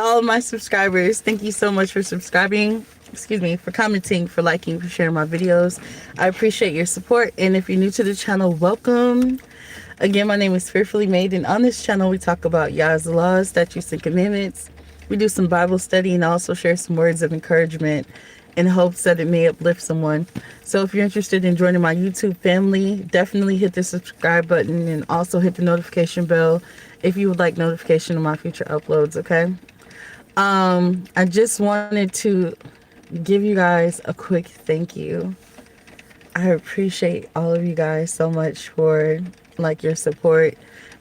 all of my subscribers. Thank you so much for subscribing. Excuse me, for commenting, for liking, for sharing my videos. I appreciate your support. And if you're new to the channel, welcome. Again, my name is Fearfully Made, and on this channel, we talk about Yah's laws, statutes, and commandments. We do some Bible study and also share some words of encouragement in hopes that it may uplift someone. So if you're interested in joining my YouTube family, definitely hit the subscribe button and also hit the notification bell if you would like notification of my future uploads, okay? I just wanted to give you guys a quick thank you. I appreciate all of you guys so much for your support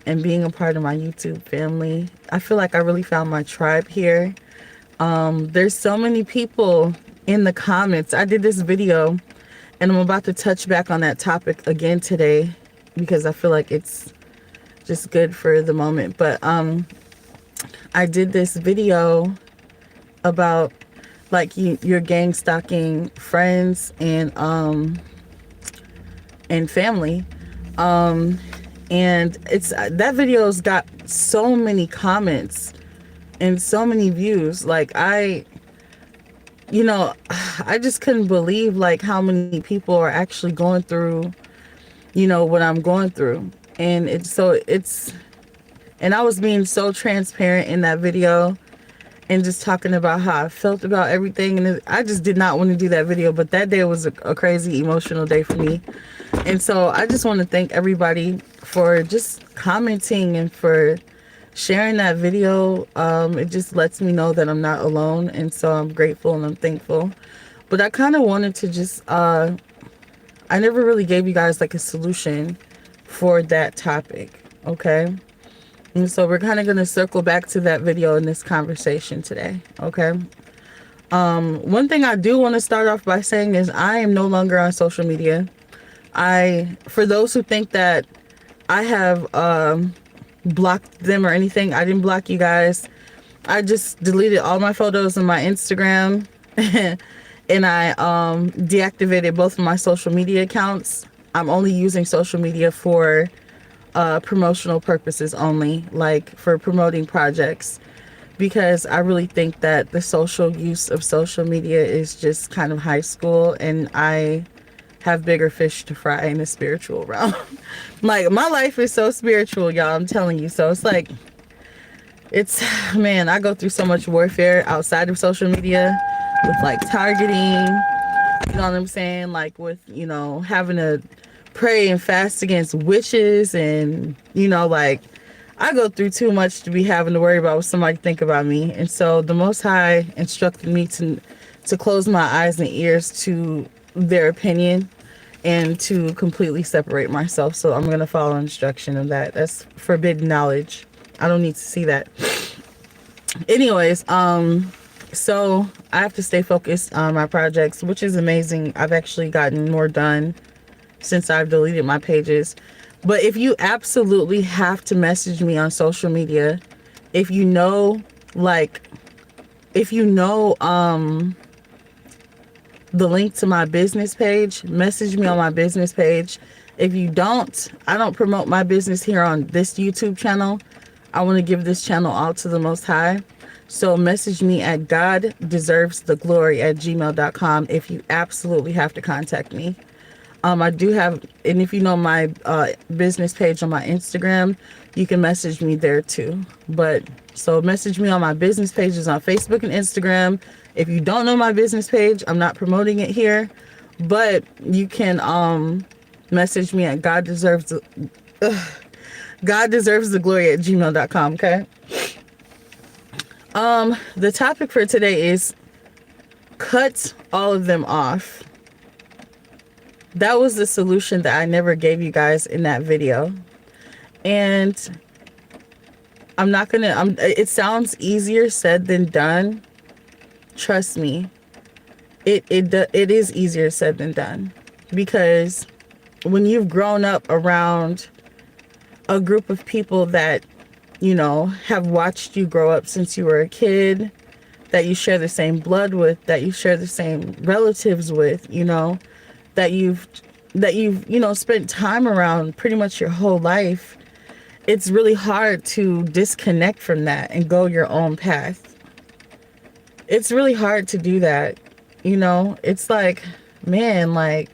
and being a part of my YouTube family. I feel like I really found my tribe here. There's so many people in the comments. I did this video and I'm about to touch back on that topic again today because I feel like it's just good for the moment. But I did this video about your gang stalking friends and family. And it's that video's got so many comments and so many views. I just couldn't believe how many people are actually going through, what I'm going through. And and I was being so transparent in that video and just talking about how I felt about everything. And I just did not want to do that video, but that day was a crazy emotional day for me. And so I just want to thank everybody for just commenting and for sharing that video. It just lets me know that I'm not alone. And so I'm grateful and I'm thankful. But I kind of wanted to just, I never really gave you guys a solution for that topic. Okay. And so we're kind of going to circle back to that video in this conversation today. Okay. One thing I do want to start off by saying is I am no longer on social media. For those who think that I have blocked them or anything, I didn't block you guys. I just deleted all my photos on my Instagram and I deactivated both of my social media accounts. I'm only using social media for promotional purposes only, for promoting projects, because I really think that the social use of social media is just kind of high school, and I have bigger fish to fry in the spiritual realm. My life is so spiritual, y'all, I'm telling you. So man, I go through so much warfare outside of social media with targeting, you know what I'm saying? With, having to pray and fast against witches, and I go through too much to be having to worry about what somebody think about me. And so the Most High instructed me to close my eyes and ears to their opinion and to completely separate myself. So I'm going to follow instruction of that. That's forbidden knowledge. I don't need to see that. Anyways, so I have to stay focused on my projects, which is amazing. I've actually gotten more done since I've deleted my pages. But if you absolutely have to message me on social media, if you know the link to my business page, message me on my business page. If you don't, I don't promote my business here on this YouTube channel. I want to give this channel all to the Most High. So message me at goddeservestheglory@gmail.com if you absolutely have to contact me. I do have, and if you know my business page on my Instagram, you can message me there too. So message me on my business pages on Facebook and Instagram. If you don't know my business page, I'm not promoting it here, but you can message me at goddeservestheglory@gmail.com. Okay. The topic for today is cut all of them off. That was the solution that I never gave you guys in that video. And it sounds easier said than done. Trust me. It is easier said than done, because when you've grown up around a group of people that, have watched you grow up since you were a kid, that you share the same blood with, that you share the same relatives with, that you've spent time around pretty much your whole life, it's really hard to disconnect from that and go your own path. It's really hard to do that. You know, it's like, man, like,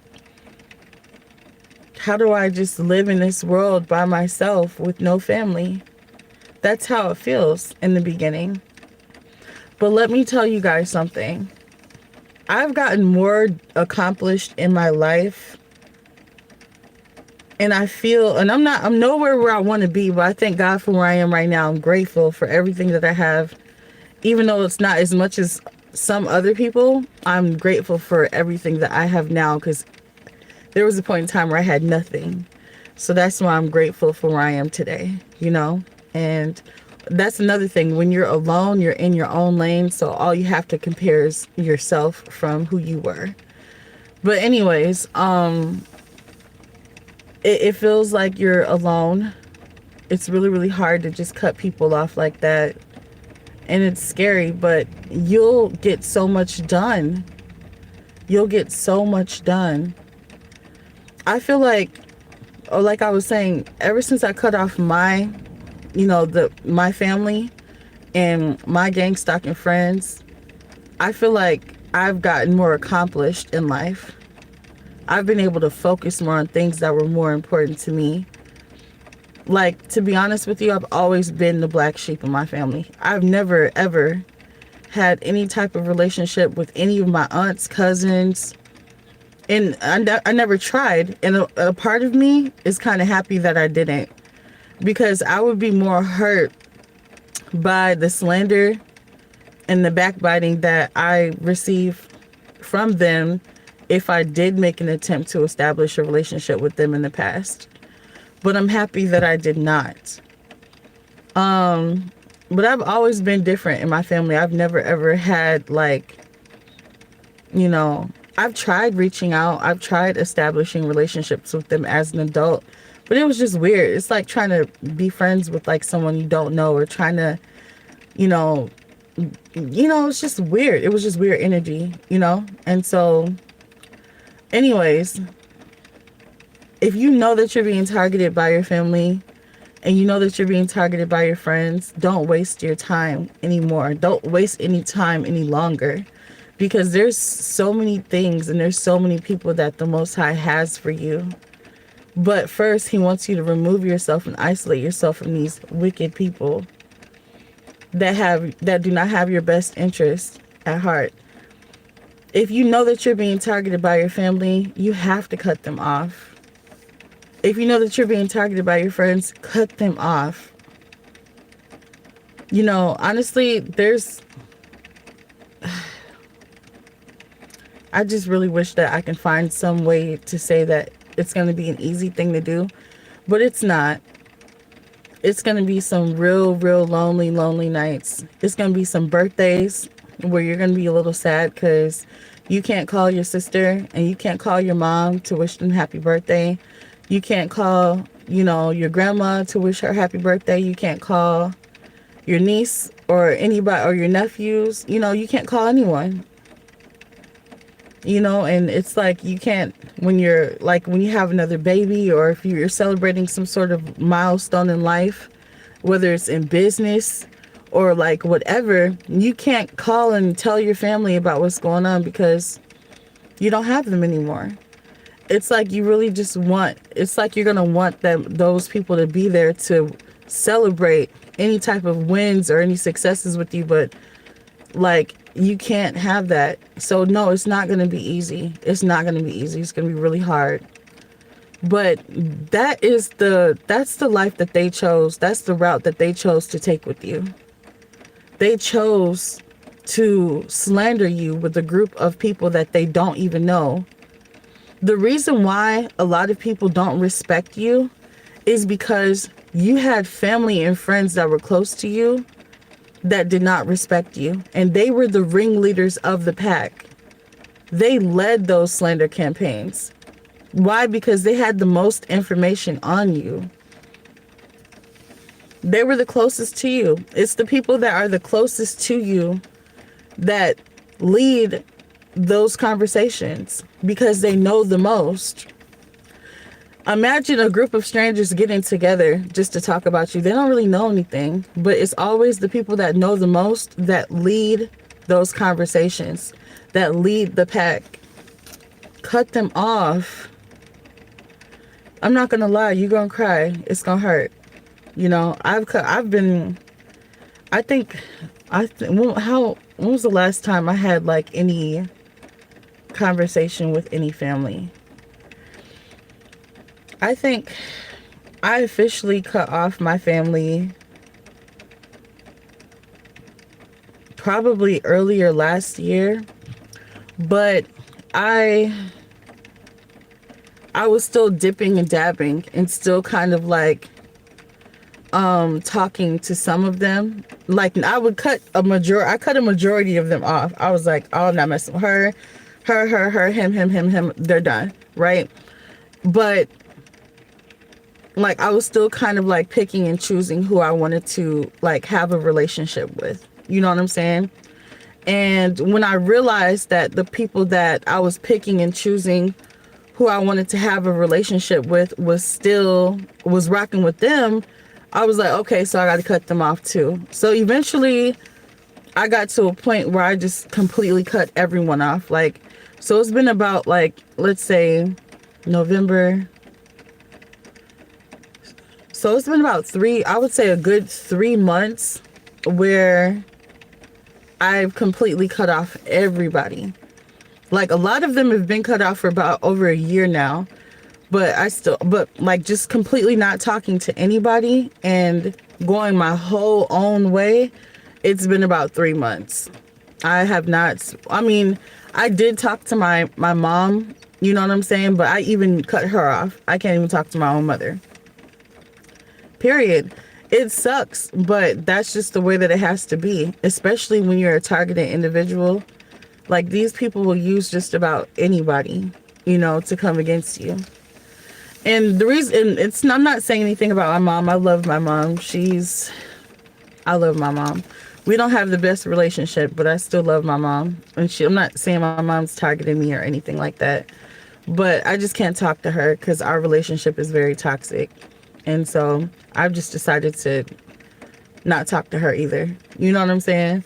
how do I just live in this world by myself with no family? That's how it feels in the beginning. But let me tell you guys something. I've gotten more accomplished in my life, and I feel, and I'm nowhere where I want to be, but I thank God for where I am right now. I'm grateful for everything that I have, even though it's not as much as some other people. I'm grateful for everything that I have now, because there was a point in time where I had nothing. So that's why I'm grateful for where I am today, you know? And that's another thing. When you're alone, you're in your own lane. So all you have to compare is yourself from who you were. But anyways, it feels like you're alone. It's really, really hard to just cut people off like that. And it's scary, but you'll get so much done. You'll get so much done. I feel like, or like I was saying, ever since I cut off my, my family and my Gangstalking friends, I feel like I've gotten more accomplished in life. I've been able to focus more on things that were more important to me. Like, to be honest with you, I've always been the black sheep of my family. I've never, ever had any type of relationship with any of my aunts, cousins, and I never tried. And a part of me is kind of happy that I didn't, because I would be more hurt by the slander and the backbiting that I receive from them if I did make an attempt to establish a relationship with them in the past. But I'm happy that I did not. But I've always been different in my family. I've never ever had, like, I've tried reaching out. I've tried establishing relationships with them as an adult, but it was just weird. It's like trying to be friends with, like, someone you don't know, or trying to, it's just weird. It was just weird energy, And so, anyways, if you know that you're being targeted by your family and you know that you're being targeted by your friends, don't waste your time anymore. Don't waste any time any longer, because there's so many things and there's so many people that the Most High has for you. But first, he wants you to remove yourself and isolate yourself from these wicked people that do not have your best interest at heart. If you know that you're being targeted by your family, you have to cut them off. If you know that you're being targeted by your friends, cut them off. Honestly, I just really wish that I can find some way to say that it's going to be an easy thing to do, but it's not. It's going to be some real, real lonely nights. It's going to be some birthdays where you're going to be a little sad because you can't call your sister and you can't call your mom to wish them happy birthday. You can't call, your grandma to wish her happy birthday. You can't call your niece or anybody or your nephews. You can't call anyone. And it's like you can't, when you have another baby, or if you're celebrating some sort of milestone in life, whether it's in business or like whatever, you can't call and tell your family about what's going on because you don't have them anymore. It's like you really just it's like you're going to want those people to be there to celebrate any type of wins or any successes with you, but like, you can't have that. So no, it's not going to be easy. It's not going to be easy. It's going to be really hard. But that's the life that they chose. That's the route that they chose to take with you. They chose to slander you with a group of people that they don't even know. The reason why a lot of people don't respect you is because you had family and friends that were close to you that did not respect you, and they were the ringleaders of the pack. They led those slander campaigns. Why? Because they had the most information on you. They were the closest to you. It's the people that are the closest to you that lead those conversations because they know the most. Imagine a group of strangers getting together just to talk about you. They don't really know anything, but it's always the people that know the most that lead those conversations that lead the pack. Cut them off. I'm not gonna lie, you're gonna cry. It's gonna hurt. You know, I've been, when was the last time I had like any conversation with any family? I think I officially cut off my family probably earlier last year, but I was still dipping and dabbing and still kind of like talking to some of them. Like I cut a majority of them off. I was like, oh, I'm not messing with her, him, they're done, right? But like I was still kind of like picking and choosing who I wanted to like have a relationship with. You know what I'm saying? And when I realized that the people that I was picking and choosing who I wanted to have a relationship with was rocking with them, I was like, okay, so I got to cut them off too. So eventually I got to a point where I just completely cut everyone off. Like, so it's been about like, let's say November. So it's been about I would say a good 3 months where I've completely cut off everybody. Like a lot of them have been cut off for about over a year now, but like just completely not talking to anybody and going my whole own way. It's been about 3 months. I have not, I mean, I did talk to my mom, you know what I'm saying? But I even cut her off. I can't even talk to my own mother. Period. It sucks, but that's just the way that it has to be, especially when you're a targeted individual. Like these people will use just about anybody, you know, to come against you. And the reason, I'm not saying anything about my mom. I love my mom. I love my mom. We don't have the best relationship, but I still love my mom. And I'm not saying my mom's targeting me or anything like that, but I just can't talk to her because our relationship is very toxic. And so I've just decided to not talk to her either. You know what I'm saying?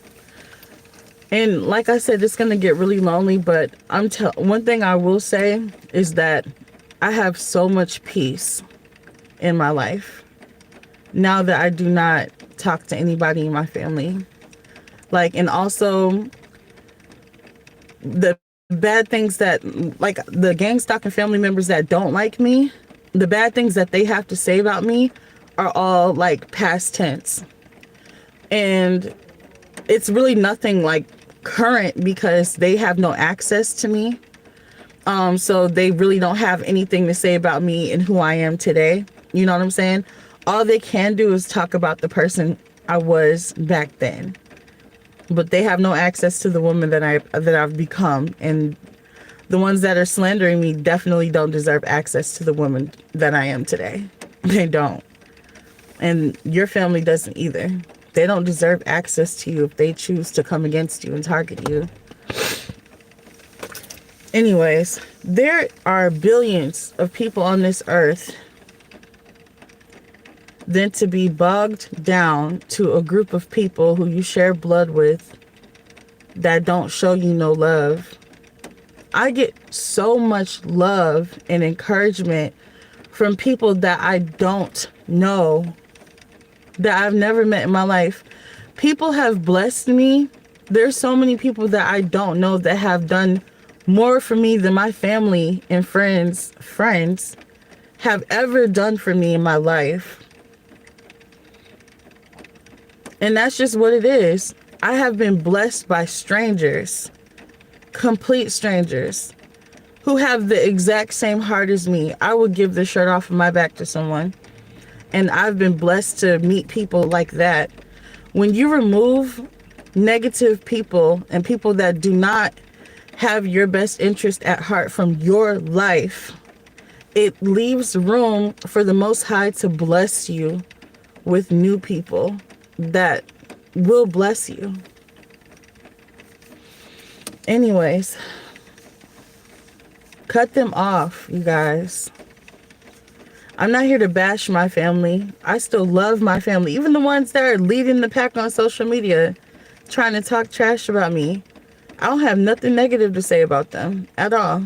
And like I said, it's going to get really lonely, but one thing I will say is that I have so much peace in my life now that I do not talk to anybody in my family. Like, and also the bad things that, like the Gangstalking family members that don't like me, the bad things that they have to say about me are all like past tense. And it's really nothing like current because they have no access to me. So they really don't have anything to say about me and who I am today. You know what I'm saying? All they can do is talk about the person I was back then. But they have no access to the woman that I've become. And the ones that are slandering me definitely don't deserve access to the woman that I am today. They don't. And your family doesn't either. They don't deserve access to you if they choose to come against you and target you. Anyways, there are billions of people on this earth than to be bogged down to a group of people who you share blood with that don't show you no love. I get so much love and encouragement from people that I don't know, that I've never met in my life. People have blessed me. There's so many people that I don't know that have done more for me than my family and friends have ever done for me in my life. And that's just what it is. I have been blessed by strangers, complete strangers, who have the exact same heart as me. I would give the shirt off of my back to someone. And I've been blessed to meet people like that. When you remove negative people and people that do not have your best interest at heart from your life, it leaves room for the Most High to bless you with new people that will bless you. Anyways, cut them off, you guys. I'm not here to bash my family. I still love my family. Even the ones that are leading the pack on social media, trying to talk trash about me. I don't have nothing negative to say about them at all.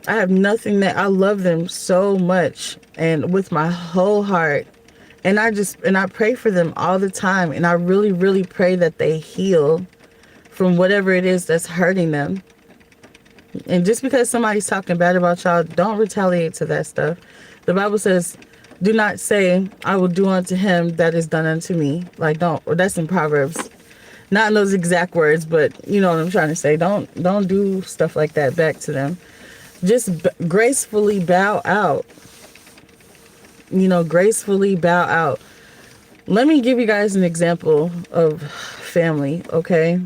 I have nothing that I love them so much and with my whole heart. And I pray for them all the time. And I really, really pray that they heal from whatever it is that's hurting them. And just because somebody's talking bad about y'all, don't retaliate to that stuff. The Bible says, do not say, I will do unto him that is done unto me. Like, don't, or that's in Proverbs. Not in those exact words, but you know what I'm trying to say. Don't do stuff like that back to them. Just gracefully bow out. You know, gracefully bow out. Let me give you guys an example of family, okay?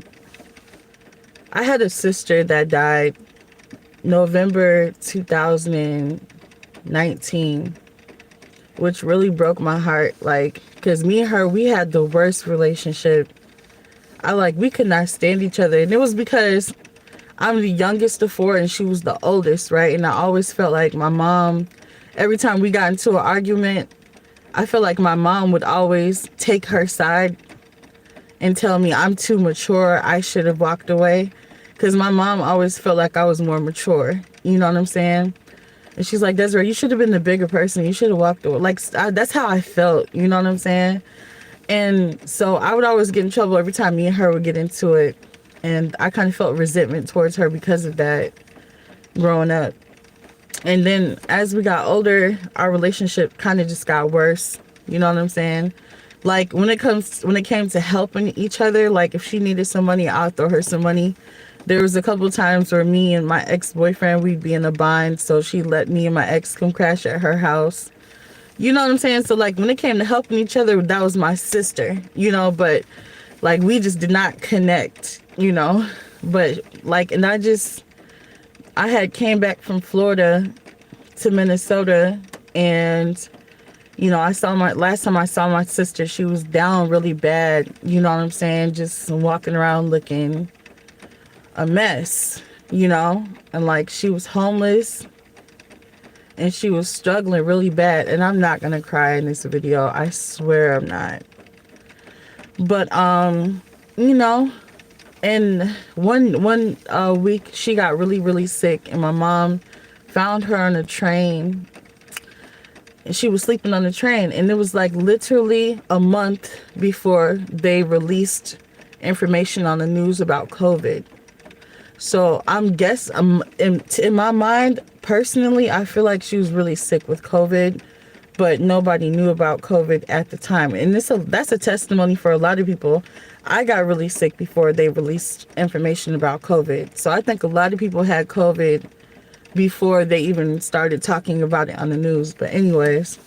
I had a sister that died November 2019, which really broke my heart. Like, because me and her, we had the worst relationship. We could not stand each other. And it was because I'm the youngest of four and she was the oldest, right? And I always felt like my mom, every time we got into an argument, I felt like my mom would always take her side and tell me I'm too mature. I should have walked away. Because my mom always felt like I was more mature. You know what I'm saying? And she's like, Desiree, you should have been the bigger person. You should have walked away. Like, that's how I felt. You know what I'm saying? And so I would always get in trouble every time me and her would get into it. And I kind of felt resentment towards her because of that growing up. And then as we got older, our relationship kind of just got worse. You know what I'm saying? Like when it came to helping each other, like if she needed some money, I'll throw her some money. There was a couple of times where me and my ex-boyfriend, we'd be in a bind. So she let me and my ex come crash at her house. You know what I'm saying? So like when it came to helping each other, that was my sister, you know, but like we just did not connect, you know, but like, and I had came back from Florida to Minnesota and, you know, last time I saw my sister, she was down really bad. You know what I'm saying? Just walking around looking a mess, you know, and like she was homeless and she was struggling really bad. And I'm not going to cry in this video. I swear I'm not. But, you know, and one week she got really, really sick and my mom found her on a train and she was sleeping on the train. And it was like literally a month before they released information on the news about COVID. So in my mind, personally, I feel like she was really sick with COVID, but nobody knew about COVID at the time. And that's a testimony for a lot of people. I got really sick before they released information about COVID. So I think a lot of people had COVID before they even started talking about it on the news. But anyways,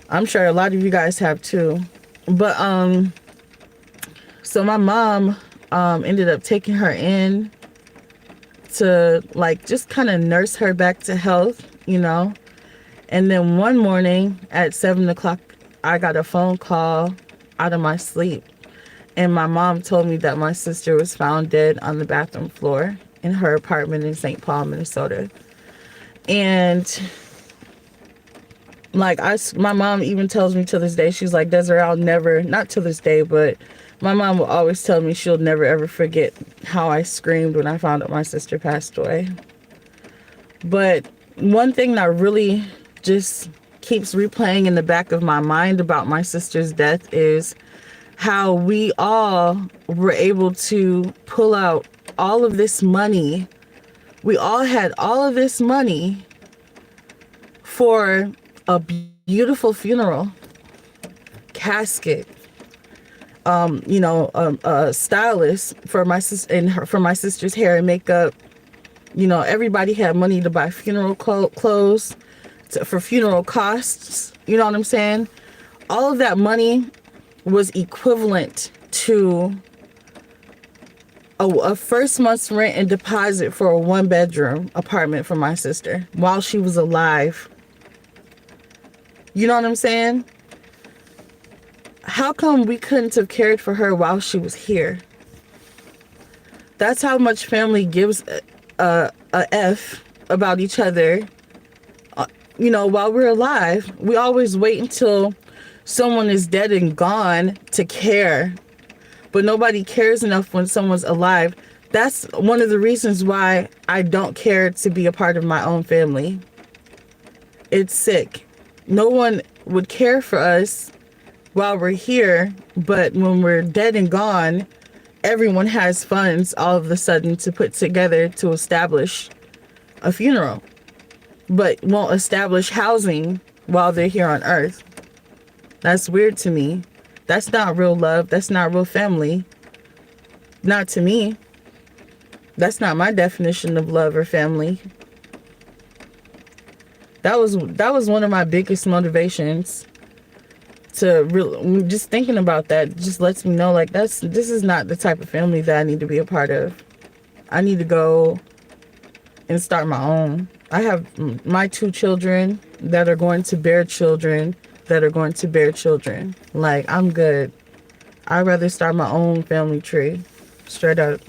I'm sure a lot of you guys have too. But so my mom ended up taking her in to like just kind of nurse her back to health, you know. And then one morning at 7:00, I got a phone call out of my sleep. And my mom told me that my sister was found dead on the bathroom floor in her apartment in St. Paul, Minnesota. And like my mom even tells me to this day, she's like, Desiree, I'll never, not to this day, but my mom will always tell me she'll never ever forget how I screamed when I found out my sister passed away. But one thing that really just keeps replaying in the back of my mind about my sister's death is how we all were able to pull out all of this money. We all had all of this money for a beautiful funeral, casket, a stylist for my sister and for my sister's hair and makeup. You know, everybody had money to buy funeral clothes for funeral costs. You know what I'm saying? All of that money was equivalent to a first month's rent and deposit for a 1-bedroom apartment for my sister while she was alive. You know what I'm saying? How come we couldn't have cared for her while she was here? That's how much family gives a F about each other. While we're alive, we always wait until someone is dead and gone to care. but nobody cares enough when someone's alive. That's one of the reasons why I don't care to be a part of my own family. It's sick. No one would care for us while we're here, but when we're dead and gone, everyone has funds all of a sudden to put together to establish a funeral, but won't establish housing while they're here on earth. That's weird to me. That's not real love. That's not real family. Not to me. That's not my definition of love or family. That was one of my biggest motivations to really, just thinking about that just lets me know, like, this is not the type of family that I need to be a part of. I need to go and start my own. I have my 2 children that are going to bear children that are going to bear children. Like, I'm good. I'd rather start my own family tree. Straight up.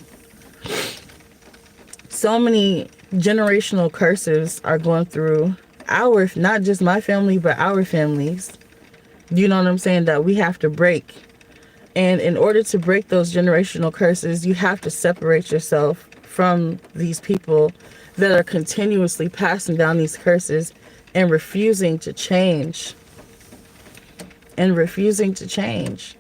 So many generational curses are going through not just my family, but our families. You know what I'm saying? That we have to break. And in order to break those generational curses, you have to separate yourself from these people that are continuously passing down these curses and refusing to change. And refusing to change.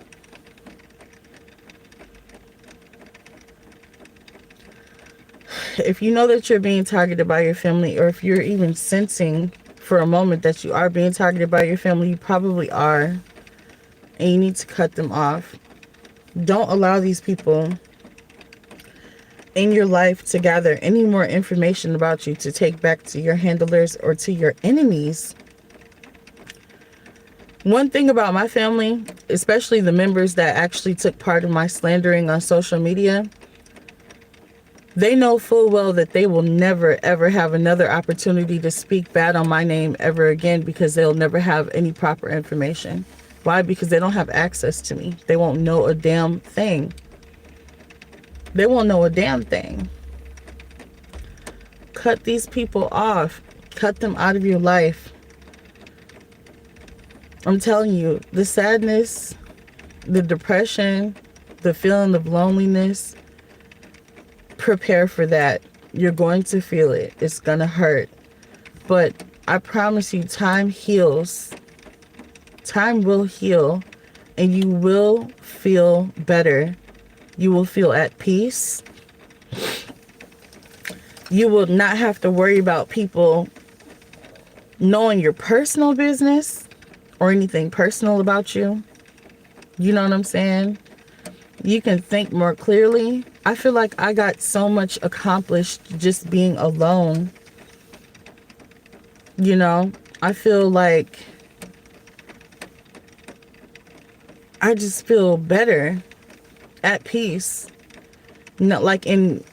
If you know that you're being targeted by your family, or if you're even sensing for a moment that you are being targeted by your family, you probably are. And you need to cut them off. Don't allow these people in your life to gather any more information about you to take back to your handlers or to your enemies. One thing about my family, especially the members that actually took part in my slandering on social media, they know full well that they will never, ever have another opportunity to speak bad on my name ever again, because they'll never have any proper information. Why? Because they don't have access to me. They won't know a damn thing. They won't know a damn thing. Cut these people off. Cut them out of your life. I'm telling you, the sadness, the depression, the feeling of loneliness, prepare for that. You're going to feel it. It's gonna hurt. But I promise you, time heals. Time will heal, and you will feel better. You will feel at peace. You will not have to worry about people knowing your personal business or anything personal about you. You know what I'm saying? You can think more clearly. I feel like I got so much accomplished just being alone. You know, I feel like I just feel better, at peace. Not like in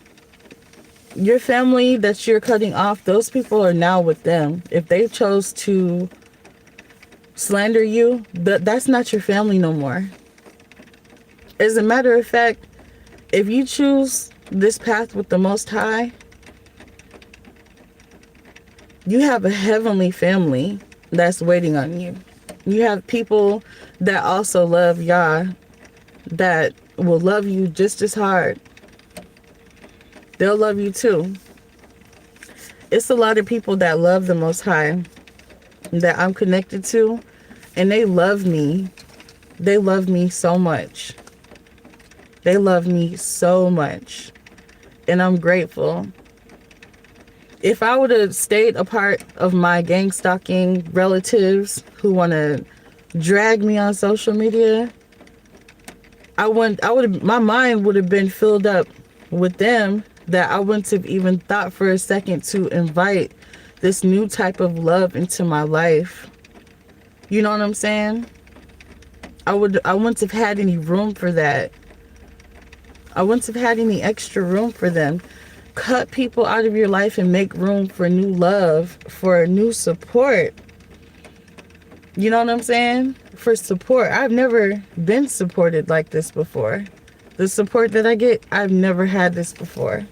your family that you're cutting off, those people are now with them. If they chose to slander you, that's not your family no more. As a matter of fact, if you choose this path with the Most High, you have a heavenly family that's waiting on you. You have people that also love Yah, that will love you just as hard. They'll love you too. It's a lot of people that love the Most High that I'm connected to, and they love me. They love me so much. They love me so much. And I'm grateful. If I would have stayed a part of my gang-stalking relatives who want to drag me on social media, my mind would have been filled up with them, that I wouldn't have even thought for a second to invite this new type of love into my life. You know what I'm saying? I wouldn't have had any room for that. I wouldn't have had any extra room for them. Cut people out of your life and make room for new love, for new support. You know what I'm saying? For support. I've never been supported like this before. The support that I get, I've never had this before.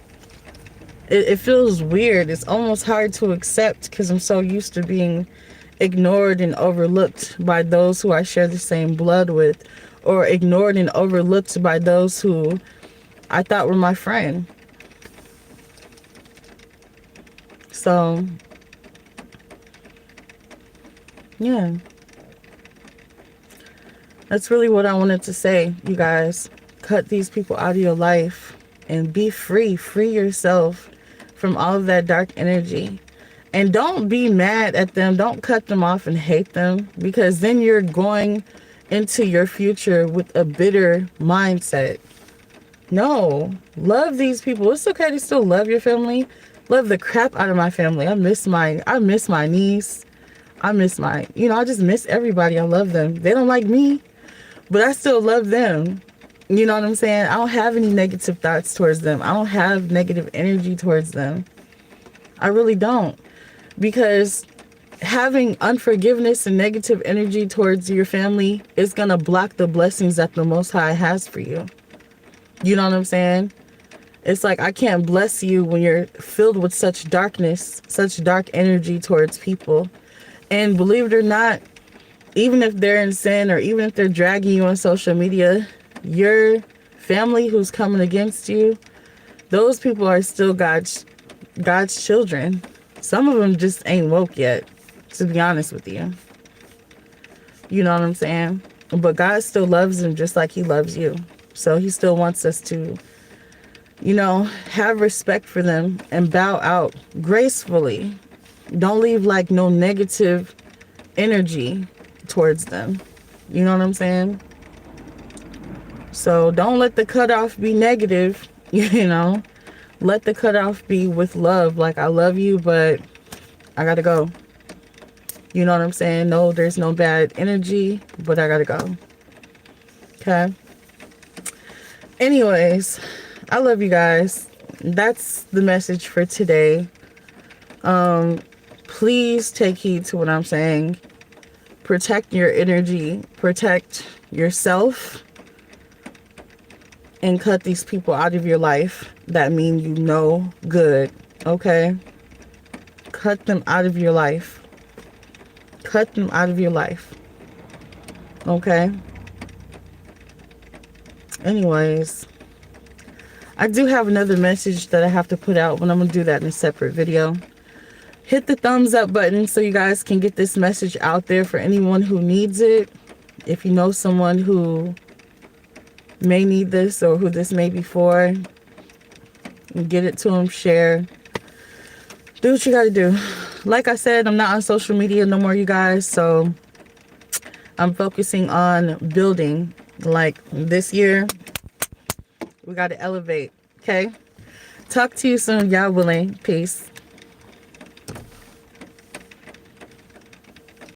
It feels weird. It's almost hard to accept because I'm so used to being ignored and overlooked by those who I share the same blood with, or ignored and overlooked by those who I thought were my friend. So, yeah. That's really what I wanted to say, you guys. Cut these people out of your life and be free. Free yourself from all of that dark energy. And don't be mad at them. Don't cut them off and hate them, because then you're going into your future with a bitter mindset. No, love these people. It's okay to still love your family. Love the crap out of my family. I miss my niece. I just miss everybody. I love them. They don't like me, but I still love them. You know what I'm saying? I don't have any negative thoughts towards them. I don't have negative energy towards them. I really don't. Because having unforgiveness and negative energy towards your family is going to block the blessings that the Most High has for you. You know what I'm saying? It's like, I can't bless you when you're filled with such darkness, such dark energy towards people. And believe it or not, even if they're in sin, or even if they're dragging you on social media, your family who's coming against you, those people are still God's children. Some of them just ain't woke yet, to be honest with you. You know what I'm saying? But God still loves them just like he loves you. So he still wants us to, have respect for them and bow out gracefully. Don't leave like no negative energy towards them. You know what I'm saying? So don't let the cutoff be negative, Let the cutoff be with love. Like, I love you, but I gotta go. You know what I'm saying? No, there's no bad energy, but I gotta go. Okay? Anyways, I love you guys. That's the message for today. Please take heed to what I'm saying. Protect your energy. Protect yourself. And cut these people out of your life that mean you no good. Okay? Cut them out of your life. Cut them out of your life. Okay? Anyways, I do have another message that I have to put out, but I'm going to do that in a separate video. Hit the thumbs up button so you guys can get this message out there for anyone who needs it. If you know someone who may need this, or who this may be for, get it to them, share. Do what you got to do. Like I said, I'm not on social media no more, you guys, so I'm focusing on building. Like, this year, we got to elevate, okay? Talk to you soon, y'all willing. Peace.